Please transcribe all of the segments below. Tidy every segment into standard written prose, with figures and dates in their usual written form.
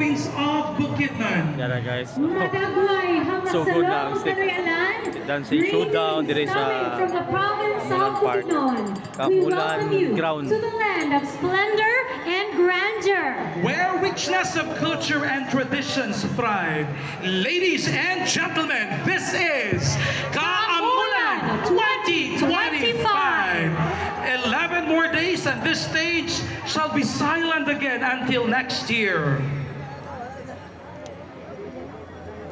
province of Bukidnon. Yan na guys. So good na ang stick dancing showdown dito sa Kamulan Park. Kamulan Ground. To the land of splendor and grandeur. Where richness of culture and traditions thrive. Ladies and gentlemen, this is Kamulan 2025. 11 more days and this stage shall be silent again until next year.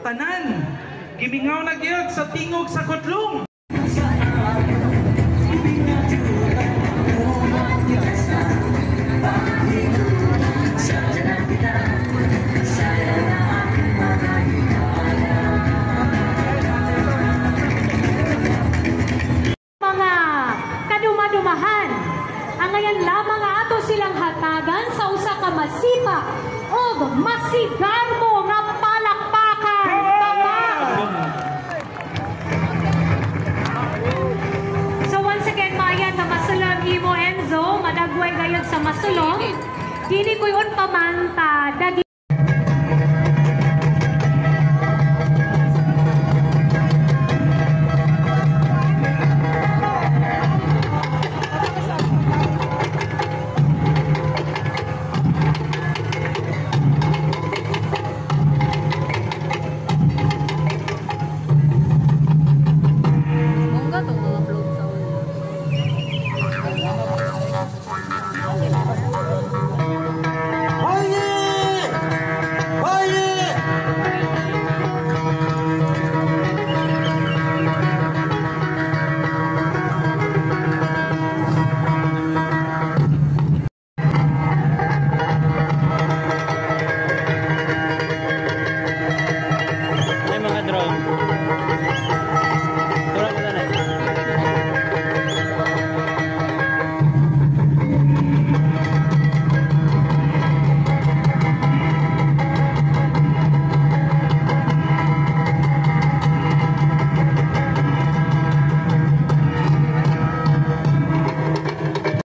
Tanan, gimingaw na gyud sa tingog sa kudlong. Mga kadumadumahan, ang ngayon lamang ato silang hatagan sa usa ka masipa o masigarmo nga palakpakan. So once again, mayan na masulong imo Enzo, madagway gayod sa masulong. Dili ko'y unpamanta